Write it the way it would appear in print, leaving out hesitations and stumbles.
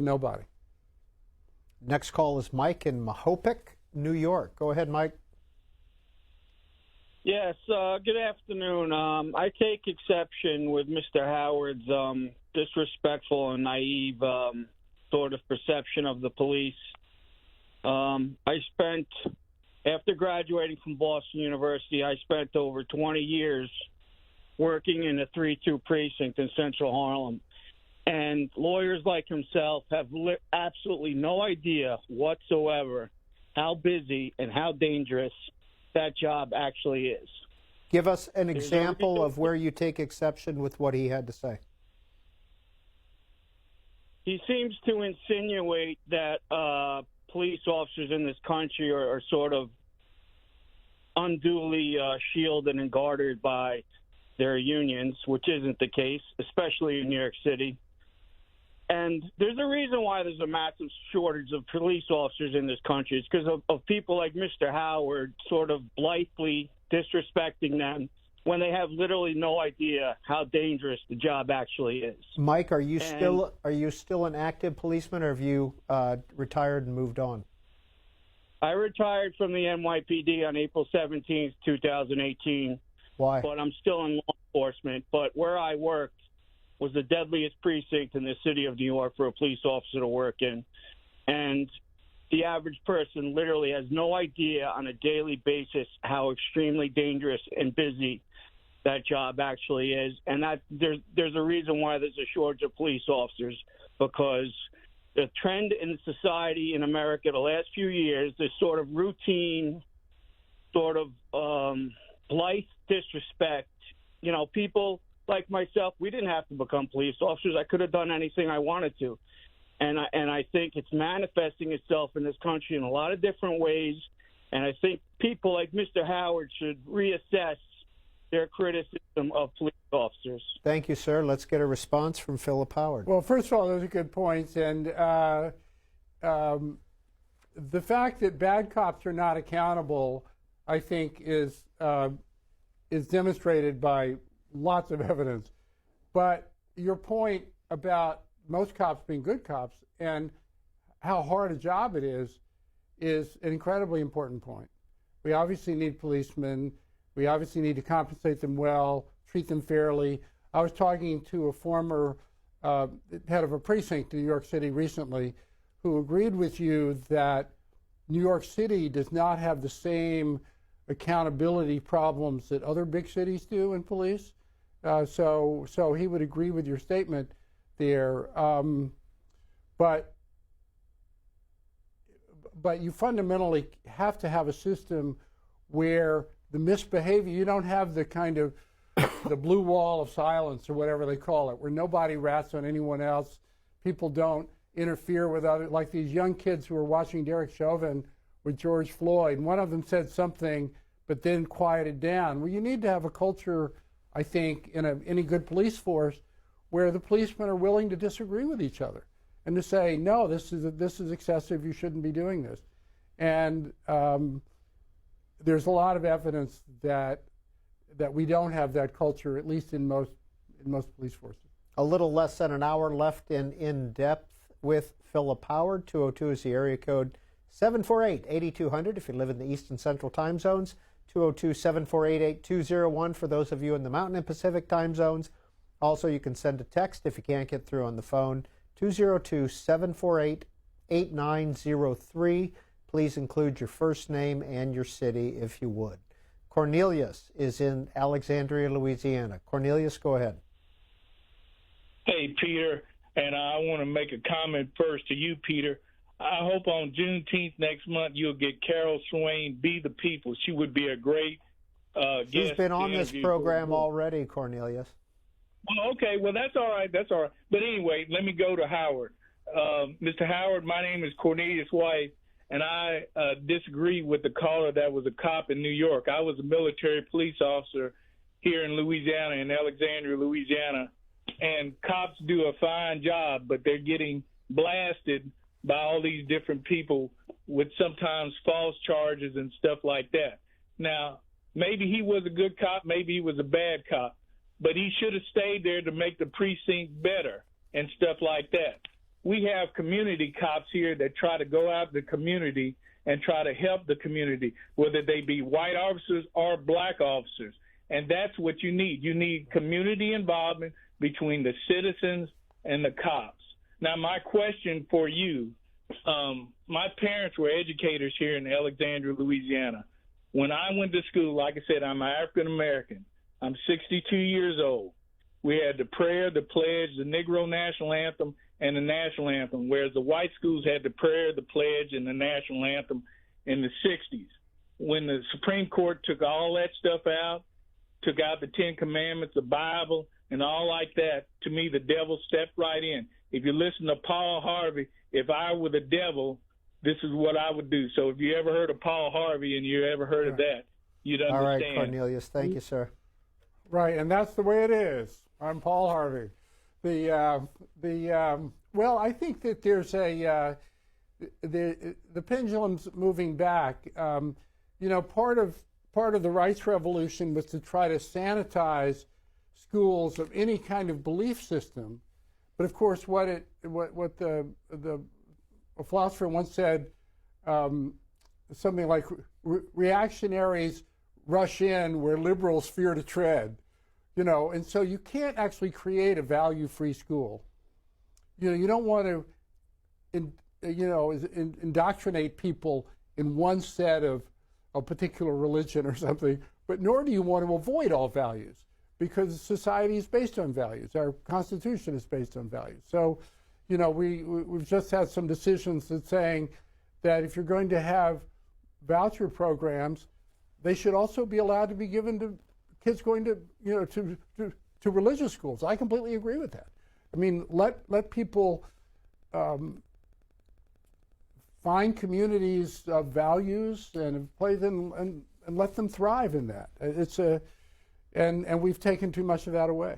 Nobody. Next call is Mike in Mahopac, New York. Go ahead, Mike. Yes, good afternoon. I take exception with Mr. Howard's disrespectful and naive sort of perception of the police. After graduating from Boston University, I spent over 20 years working in the 3-2 precinct in Central Harlem. And lawyers like himself have absolutely no idea whatsoever how busy and how dangerous that job actually is. Give us an example of where you take exception with what he had to say. He seems to insinuate that police officers in this country are sort of unduly shielded and guarded by their unions, which isn't the case, especially in New York City. And there's a reason why there's a massive shortage of police officers in this country. It's because of people like Mr. Howard sort of blithely disrespecting them when they have literally no idea how dangerous the job actually is. Mike, are you still an active policeman, or have you retired and moved on? I retired from the NYPD on April 17th, 2018. Why? But I'm still in law enforcement. But where I worked was the deadliest precinct in the city of New York for a police officer to work in. And the average person literally has no idea on a daily basis how extremely dangerous and busy that job actually is. And that there's a reason why there's a shortage of police officers, because the trend in society in America the last few years, this sort of routine, sort of blithe disrespect. You know, people like myself, we didn't have to become police officers. I could have done anything I wanted to. And I think it's manifesting itself in this country in a lot of different ways. And I think people like Mr. Howard should reassess their criticism of police officers. Thank you, sir. Let's get a response from Philip Howard. Well, first of all, those are good points. And the fact that bad cops are not accountable, I think, is demonstrated by lots of evidence. But your point about most cops being good cops and how hard a job it is an incredibly important point. We obviously need policemen. We obviously need to compensate them well, treat them fairly. I was talking to a former head of a precinct in New York City recently who agreed with you that New York City does not have the same accountability problems that other big cities do in police. So he would agree with your statement there. But you fundamentally have to have a system where the misbehavior, you don't have the kind of the blue wall of silence or whatever they call it, where nobody rats on anyone else. People don't interfere with others, like these young kids who were watching Derek Chauvin with George Floyd. And one of them said something, but then quieted down. Well, you need to have a culture, I think, in any good police force where the policemen are willing to disagree with each other and to say, no, this is excessive, you shouldn't be doing this. And there's a lot of evidence that we don't have that culture, at least in most police forces. A little less than an hour left in depth with Philip Howard. 202 is the area code. 748-8200 if you live in the East and Central time zones. 202-748-8201 for those of you in the Mountain and Pacific time zones. Also, you can send a text if you can't get through on the phone. 202-748-8903. Please include your first name and your city if you would. Cornelius is in Alexandria, Louisiana. Cornelius, go ahead. Hey, Peter, and I want to make a comment first to you, Peter. I hope on Juneteenth next month you'll get Carol Swain, Be the People. She would be a great guest. She's been on this program already, Cornelius. Oh, okay. Well, that's all right. That's all right. But anyway, let me go to Howard. Mr. Howard, my name is Cornelius White, and I disagree with the caller that was a cop in New York. I was a military police officer here in Louisiana, in Alexandria, Louisiana, and cops do a fine job, but they're getting blasted by all these different people with sometimes false charges and stuff like that. Now, maybe he was a good cop, maybe he was a bad cop, but he should have stayed there to make the precinct better and stuff like that. we have community cops here that try to go out the community and try to help the community, whether they be white officers or black officers. And that's what you need. You need community involvement between the citizens and the cops. Now, my question for you, my parents were educators here in Alexandria, Louisiana. When I went to school, like I said, I'm African American. I'm 62 years old. We had the prayer, the pledge, the Negro national anthem, and the national anthem, whereas the white schools had the prayer, the pledge, and the national anthem in the 60s. When the Supreme Court took all that stuff out, took out the Ten Commandments, the Bible, and all like that, to me, the devil stepped right in. If you listen to Paul Harvey, if I were the devil, this is what I would do. So if you ever heard of Paul Harvey and you ever heard of that, you'd understand. All right, Cornelius, thank you, sir. Right, and that's the way it is. I'm Paul Harvey. Well, I think that there's the pendulum's moving back. Part of the rights revolution was to try to sanitize schools of any kind of belief system. But of course, what a philosopher once said, something like reactionaries rush in where liberals fear to tread, and so you can't actually create a value-free school. You don't want to, indoctrinate people in one set of a particular religion or something, but nor do you want to avoid all values, because society is based on values. Our Constitution is based on values. So, we've just had some decisions that saying that if you're going to have voucher programs, they should also be allowed to be given to kids going to, to religious schools. I completely agree with that. I mean, let people find communities of values and play them and let them thrive in that. And we've taken too much of that away.